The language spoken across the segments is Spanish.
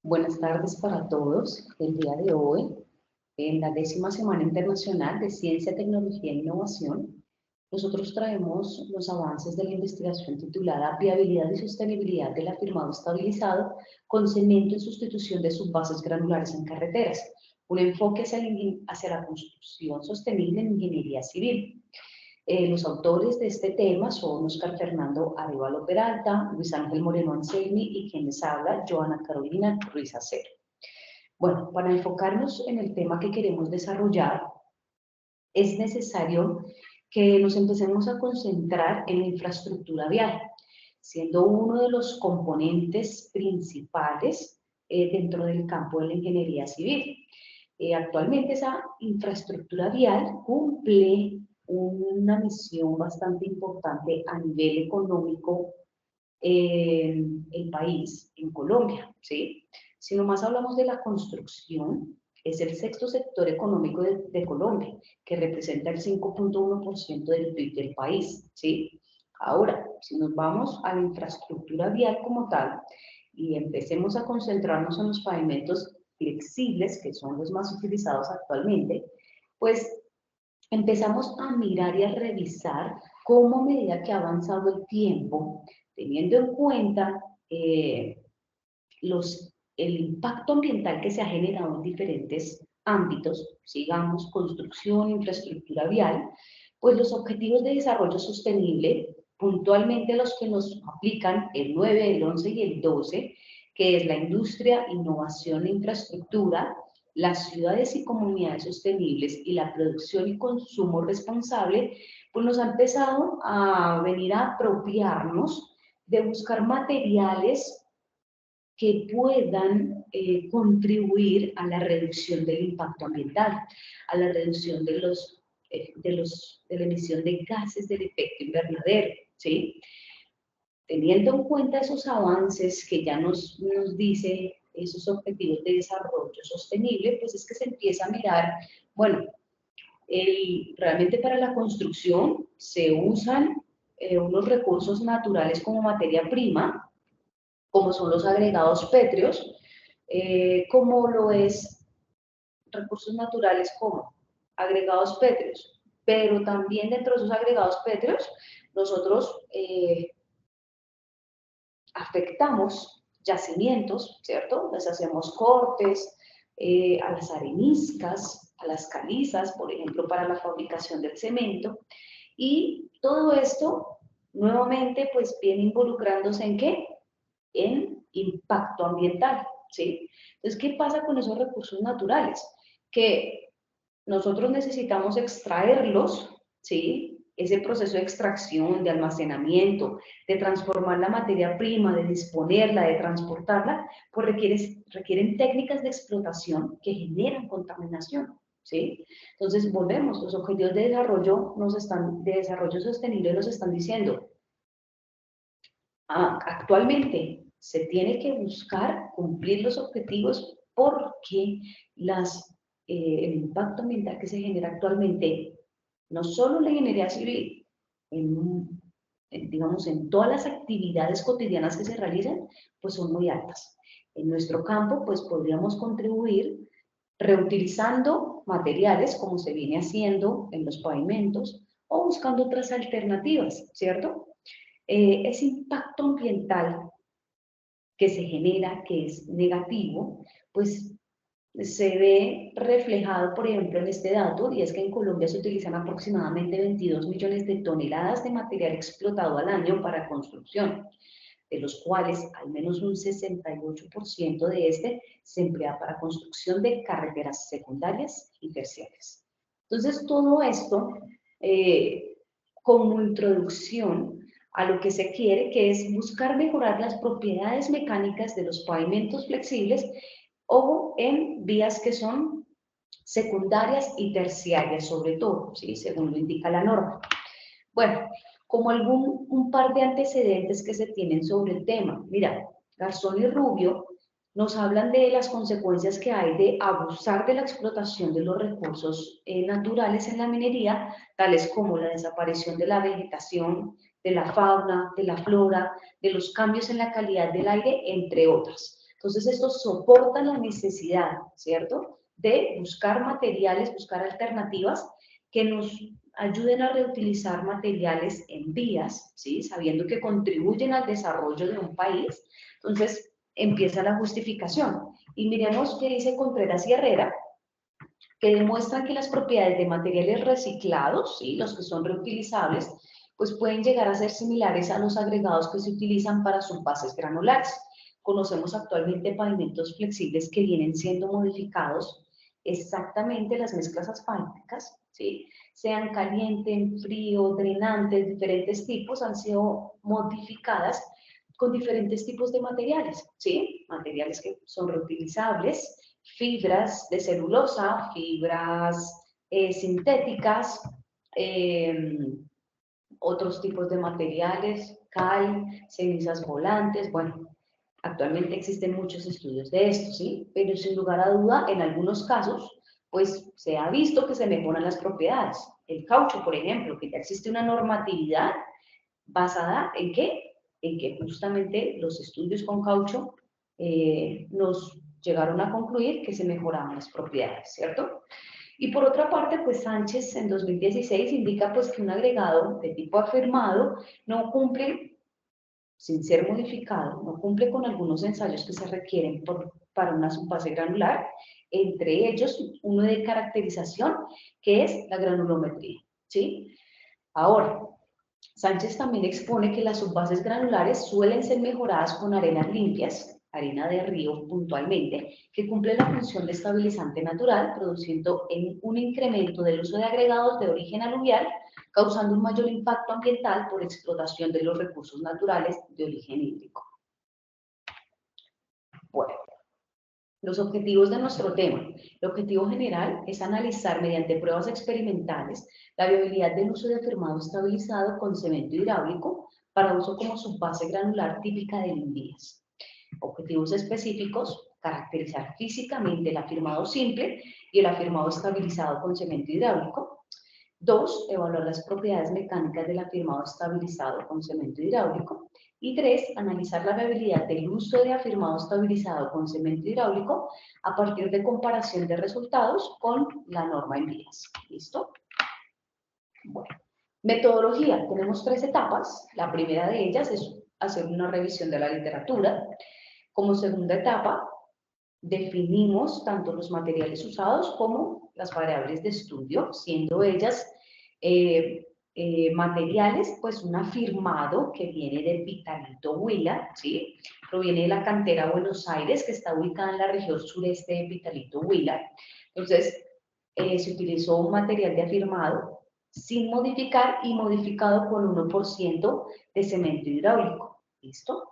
Buenas tardes para todos. El día de hoy, en la 10ª Semana Internacional de Ciencia, Tecnología e Innovación, nosotros traemos los avances de la investigación titulada Viabilidad y Sostenibilidad del afirmado estabilizado con cemento en sustitución de subbases granulares en carreteras, un enfoque hacia la construcción sostenible en ingeniería civil. Los autores de este tema son Oscar Fernando Arévalo Peralta, Luis Ángel Moreno Anselmi y quien les habla, Joana Carolina Ruiz Acero. Bueno, para enfocarnos en el tema que queremos desarrollar, es necesario que nos empecemos a concentrar en la infraestructura vial, siendo uno de los componentes principales dentro del campo de la ingeniería civil. Actualmente esa infraestructura vial cumple una misión bastante importante a nivel económico en el país, en Colombia, ¿sí? Si nomás hablamos de la construcción, es el sexto sector económico de Colombia, que representa el 5.1% del PIB del país, ¿sí? Ahora, si nos vamos a la infraestructura vial como tal y empecemos a concentrarnos en los pavimentos flexibles, que son los más utilizados actualmente, pues empezamos a mirar y a revisar cómo a medida que ha avanzado el tiempo, teniendo en cuenta el impacto ambiental que se ha generado en diferentes ámbitos, sigamos construcción, infraestructura vial, pues los objetivos de desarrollo sostenible, puntualmente los que nos aplican el 9, el 11 y el 12, que es la industria, innovación e infraestructura, las ciudades y comunidades sostenibles y la producción y consumo responsable, pues nos ha empezado a venir a apropiarnos de buscar materiales que puedan contribuir a la reducción del impacto ambiental, a la reducción de la emisión de gases del efecto invernadero, ¿sí? Teniendo en cuenta esos avances que ya nos dice esos objetivos de desarrollo sostenible, pues es que se empieza a mirar, bueno, realmente para la construcción se usan unos recursos naturales como materia prima, como son los agregados pétreos, como lo es recursos naturales como agregados pétreos, pero también dentro de esos agregados pétreos nosotros afectamos yacimientos, ¿cierto? Les hacemos cortes a las areniscas, a las calizas, por ejemplo, para la fabricación del cemento, y todo esto nuevamente pues viene involucrándose en ¿qué? En impacto ambiental, ¿sí? Entonces, ¿qué pasa con esos recursos naturales? Que nosotros necesitamos extraerlos, ¿sí? Ese proceso de extracción, de almacenamiento, de transformar la materia prima, de disponerla, de transportarla, pues requieren técnicas de explotación que generan contaminación, ¿sí? Entonces, volvemos, los objetivos de desarrollo sostenible nos están diciendo, actualmente se tiene que buscar cumplir los objetivos porque el impacto ambiental que se genera actualmente, no solo en la ingeniería civil, digamos, en todas las actividades cotidianas que se realizan, pues son muy altas. En nuestro campo, pues podríamos contribuir reutilizando materiales como se viene haciendo en los pavimentos o buscando otras alternativas, ¿cierto? Ese impacto ambiental que se genera, que es negativo, pues se ve reflejado, por ejemplo, en este dato, y es que en Colombia se utilizan aproximadamente 22 millones de toneladas de material explotado al año para construcción, de los cuales al menos un 68% de este se emplea para construcción de carreteras secundarias y terciarias. Entonces, todo esto como introducción a lo que se quiere, que es buscar mejorar las propiedades mecánicas de los pavimentos flexibles o en vías que son secundarias y terciarias, sobre todo, ¿sí? Según lo indica la norma. Bueno, como un par de antecedentes que se tienen sobre el tema. Mira, Garzón y Rubio nos hablan de las consecuencias que hay de abusar de la explotación de los recursos naturales en la minería, tales como la desaparición de la vegetación, de la fauna, de la flora, de los cambios en la calidad del aire, entre otras. Entonces, esto soporta la necesidad, ¿cierto?, de buscar materiales, buscar alternativas que nos ayuden a reutilizar materiales en vías, ¿sí?, sabiendo que contribuyen al desarrollo de un país. Entonces, empieza la justificación. Y miremos qué dice Contreras y Herrera, que demuestran que las propiedades de materiales reciclados, ¿sí?, los que son reutilizables, pues pueden llegar a ser similares a los agregados que se utilizan para subbases granulares. Conocemos actualmente pavimentos flexibles que vienen siendo modificados exactamente las mezclas asfálticas, ¿sí?, sean caliente, frío, drenantes, diferentes tipos, han sido modificadas con diferentes tipos de materiales, ¿sí?, materiales que son reutilizables, fibras de celulosa, fibras sintéticas, eh, otros tipos de materiales, cal, cenizas volantes, bueno, actualmente existen muchos estudios de esto, ¿sí? Pero sin lugar a duda, en algunos casos, pues se ha visto que se mejoran las propiedades. El caucho, por ejemplo, que ya existe una normatividad basada en qué? En que justamente los estudios con caucho nos llegaron a concluir que se mejoraban las propiedades, ¿cierto? Y por otra parte, pues Sánchez en 2016 indica pues que un agregado de tipo afirmado no cumple, sin ser modificado, no cumple con algunos ensayos que se requieren para una subbase granular, entre ellos uno de caracterización, que es la granulometría, ¿sí? Ahora, Sánchez también expone que las subbases granulares suelen ser mejoradas con arenas limpias, arena de río puntualmente, que cumple la función de estabilizante natural, produciendo un incremento del uso de agregados de origen aluvial, causando un mayor impacto ambiental por explotación de los recursos naturales de origen hídrico. Bueno, los objetivos de nuestro tema. El objetivo general es analizar mediante pruebas experimentales la viabilidad del uso de afirmado estabilizado con cemento hidráulico para uso como subbase granular típica de lindías. Objetivos específicos: caracterizar físicamente el afirmado simple y el afirmado estabilizado con cemento hidráulico. 2. Evaluar las propiedades mecánicas del afirmado estabilizado con cemento hidráulico. Y 3. Analizar la viabilidad del uso de afirmado estabilizado con cemento hidráulico a partir de comparación de resultados con la norma en vías. ¿Listo? Bueno, metodología. Tenemos 3 etapas. La primera de ellas es hacer una revisión de la literatura. Como segunda etapa, definimos tanto los materiales usados como las variables de estudio, siendo ellas materiales, pues un afirmado que viene de Pitalito Huila, ¿sí? Proviene de la cantera Buenos Aires, que está ubicada en la región sureste de Pitalito Huila. Entonces, se utilizó un material de afirmado sin modificar y modificado con 1% de cemento hidráulico. ¿Listo?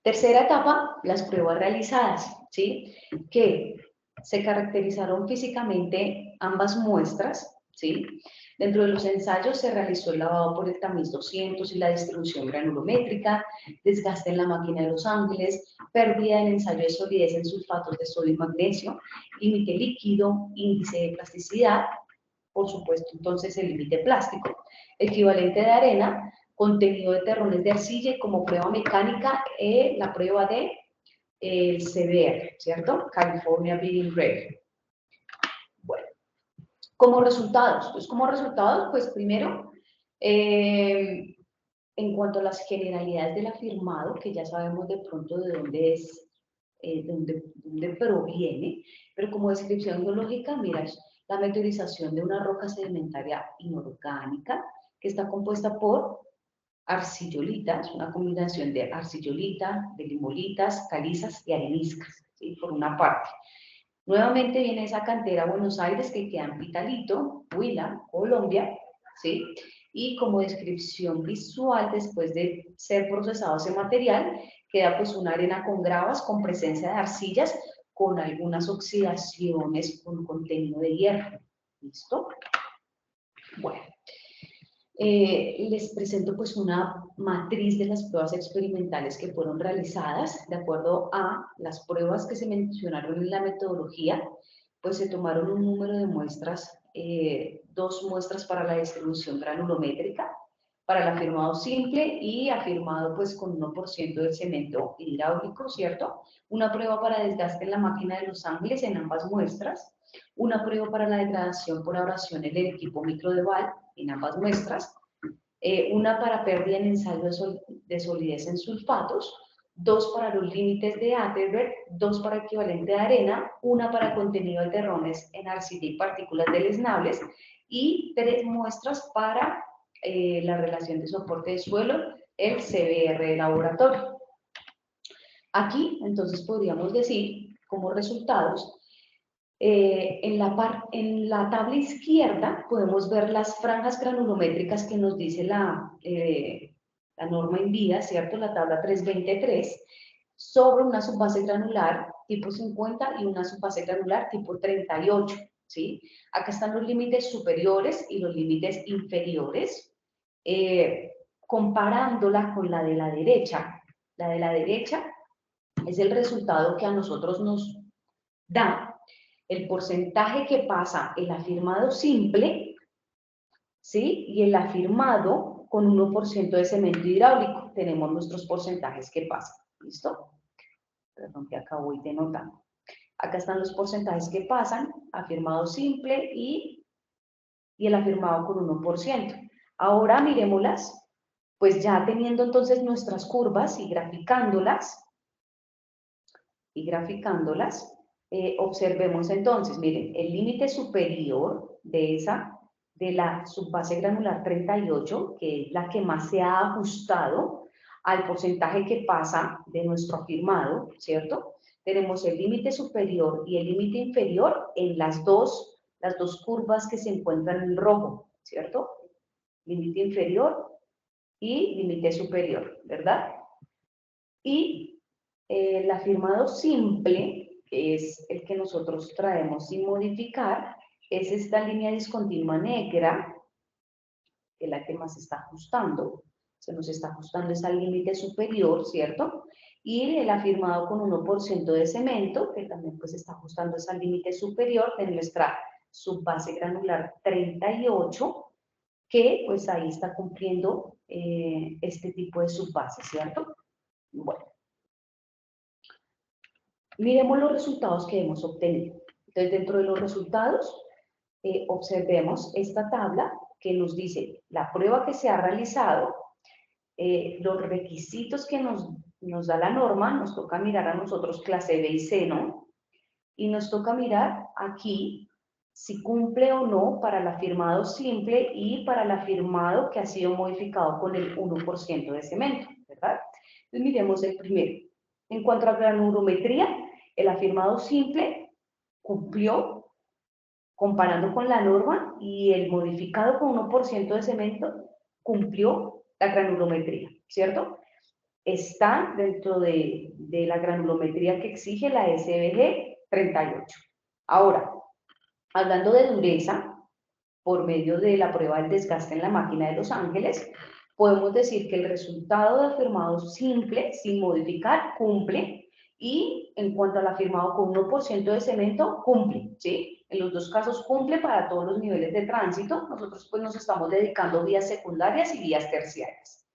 Tercera etapa, las pruebas realizadas, ¿sí? Que se caracterizaron físicamente ambas muestras, ¿sí? Dentro de los ensayos se realizó el lavado por el tamiz 200 y la distribución granulométrica, desgaste en la máquina de Los Ángeles, pérdida en ensayo de solidez en sulfatos de sodio y magnesio, límite líquido, índice de plasticidad, por supuesto, entonces el límite plástico, equivalente de arena, contenido de terrones de arcilla y como prueba mecánica la prueba de el CBR, ¿cierto? California Beating Grade. Bueno, como resultados, pues primero, en cuanto a las generalidades del afirmado, que ya sabemos de pronto de dónde es, dónde proviene, pero como descripción geológica, mira, la meteorización de una roca sedimentaria inorgánica que está compuesta por arcillolita, es una combinación de arcillolita, de limolitas, calizas y areniscas, ¿sí? Por una parte. Nuevamente viene esa cantera Buenos Aires que queda en Pitalito, Huila, Colombia, ¿sí? Y como descripción visual, después de ser procesado ese material, queda pues una arena con gravas, con presencia de arcillas, con algunas oxidaciones con contenido de hierro. ¿Listo? Bueno. Les presento pues una matriz de las pruebas experimentales que fueron realizadas. De acuerdo a las pruebas que se mencionaron en la metodología, pues se tomaron un número de muestras, 2 muestras para la distribución granulométrica, para el afirmado simple y afirmado pues con 1% de cemento hidráulico, ¿cierto? Una prueba para desgaste en la máquina de Los Ángeles en ambas muestras, una prueba para la degradación por abrasión en el equipo microdeval en ambas muestras, una para pérdida en ensayo de solidez en sulfatos, dos para los límites de Atterberg, dos para equivalente de arena, una para contenido de terrones en arcilla y partículas deleznables y 3 muestras para la relación de soporte de suelo, el CBR de laboratorio. Aquí, entonces, podríamos decir, como resultados, en la tabla izquierda podemos ver las franjas granulométricas que nos dice la norma en vida, ¿cierto? La tabla 323, sobre una subbase granular tipo 50 y una subbase granular tipo 38, ¿sí? Acá están los límites superiores y los límites inferiores. Comparándola con la de la derecha es el resultado que a nosotros nos da el porcentaje que pasa el afirmado simple, ¿sí? Y el afirmado con 1% de cemento hidráulico. Tenemos nuestros porcentajes que pasan, ¿listo? Perdón que acá voy denotando. Acá están los porcentajes que pasan, afirmado simple y el afirmado con 1%. Ahora miremoslas, pues ya teniendo entonces nuestras curvas y graficándolas, observemos entonces, miren, el límite superior de la subbase granular 38, que es la que más se ha ajustado al porcentaje que pasa de nuestro afirmado, ¿cierto? Tenemos el límite superior y el límite inferior en las dos curvas que se encuentran en rojo, ¿cierto? Límite inferior y límite superior, ¿verdad? Y el afirmado simple, que es el que nosotros traemos sin modificar, es esta línea discontinua negra, que es la que más se está ajustando. Se nos está ajustando es al límite superior, ¿cierto? Y el afirmado con 1% de cemento, que también pues está ajustando es al límite superior de nuestra subbase granular 38, que pues ahí está cumpliendo este tipo de subbase, ¿cierto? Bueno. Miremos los resultados que hemos obtenido. Entonces, dentro de los resultados, observemos esta tabla que nos dice la prueba que se ha realizado, los requisitos que nos da la norma, nos toca mirar a nosotros clase B y C, ¿no? Y nos toca mirar aquí si cumple o no para el afirmado simple y para el afirmado que ha sido modificado con el 1% de cemento, ¿verdad? Entonces, miremos el primero. En cuanto a granulometría, el afirmado simple cumplió comparando con la norma y el modificado con 1% de cemento cumplió la granulometría, ¿cierto? Está dentro de la granulometría que exige la SBG 38. Ahora, hablando de dureza, por medio de la prueba del desgaste en la máquina de Los Ángeles, podemos decir que el resultado de afirmado simple, sin modificar, cumple, y en cuanto al afirmado con 1% de cemento, cumple, ¿sí? En los dos casos cumple para todos los niveles de tránsito. Nosotros pues nos estamos dedicando a vías secundarias y vías terciarias.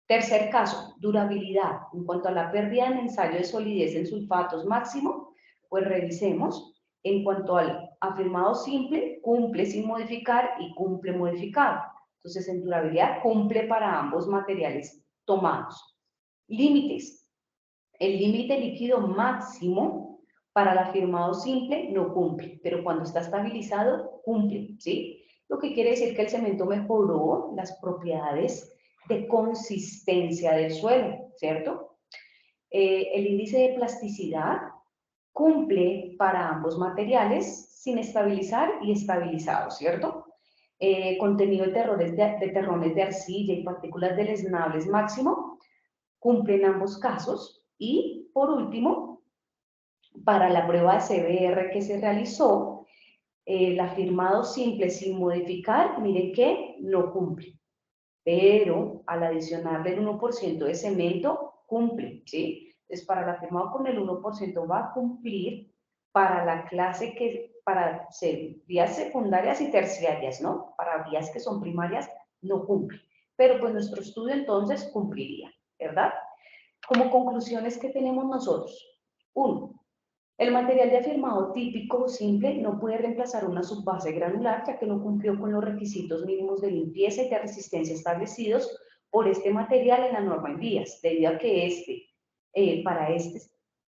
Tercer caso, durabilidad. En cuanto a la pérdida en ensayo de solidez en sulfatos máximo, pues revisemos. En cuanto al afirmado simple, cumple sin modificar y cumple modificado. Entonces, en durabilidad cumple para ambos materiales tomados. Límites. El límite líquido máximo para el afirmado simple no cumple, pero cuando está estabilizado, cumple, ¿sí? Lo que quiere decir que el cemento mejoró las propiedades de consistencia del suelo, ¿cierto? El índice de plasticidad cumple para ambos materiales sin estabilizar y estabilizado, ¿cierto? Contenido de terrones de arcilla y partículas deleznables máximo cumple en ambos casos. Y por último, para la prueba de CBR que se realizó, el afirmado simple sin modificar, miren que no cumple, pero al adicionarle el 1% de cemento, cumple, ¿sí? Entonces, para el afirmado con el 1% va a cumplir para la clase para vías secundarias y terciarias, ¿no? Para vías que son primarias, no cumple. pero pues nuestro estudio entonces cumpliría, ¿verdad? Como conclusiones que tenemos nosotros. 1. El material de afirmado típico o simple no puede reemplazar una subbase granular, ya que no cumplió con los requisitos mínimos de limpieza y de resistencia establecidos por este material en la norma en vías, debido a que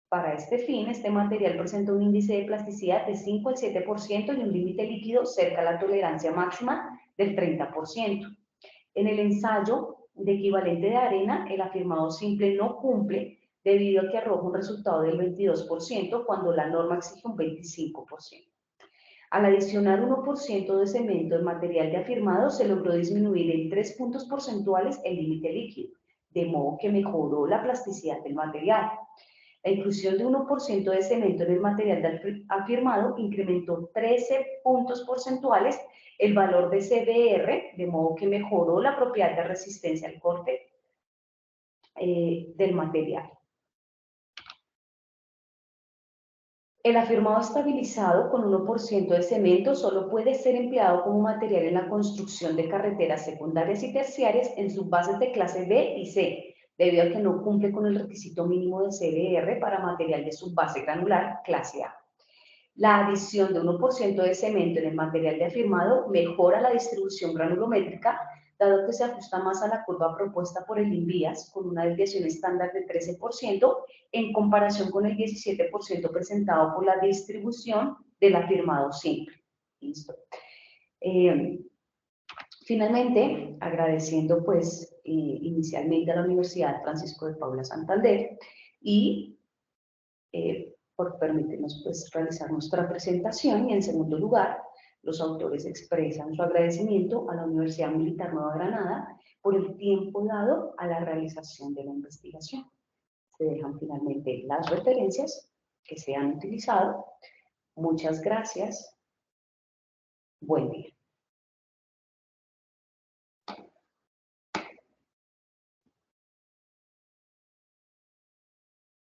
para este fin, este material presenta un índice de plasticidad de 5 al 7% y un límite líquido cerca a la tolerancia máxima del 30%. En el ensayo de equivalente de arena, el afirmado simple no cumple debido a que arroja un resultado del 22% cuando la norma exige un 25%. Al adicionar 1% de cemento en material de afirmado, se logró disminuir en 3 puntos porcentuales el límite líquido, de modo que mejoró la plasticidad del material. La inclusión de 1% de cemento en el material afirmado incrementó 13 puntos porcentuales el valor de CBR, de modo que mejoró la propiedad de resistencia al corte del material. El afirmado estabilizado con 1% de cemento solo puede ser empleado como material en la construcción de carreteras secundarias y terciarias en subbases de clase B y C, debido a que no cumple con el requisito mínimo de CBR para material de subbase granular clase A. La adición de 1% de cemento en el material de afirmado mejora la distribución granulométrica, dado que se ajusta más a la curva propuesta por el INVIAS, con una desviación estándar de 13% en comparación con el 17% presentado por la distribución del afirmado simple. Listo. Finalmente, agradeciendo pues inicialmente a la Universidad Francisco de Paula Santander y por permitirnos pues realizar nuestra presentación, y en segundo lugar, los autores expresan su agradecimiento a la Universidad Militar Nueva Granada por el tiempo dado a la realización de la investigación. Se dejan finalmente las referencias que se han utilizado. Muchas gracias. Buen día.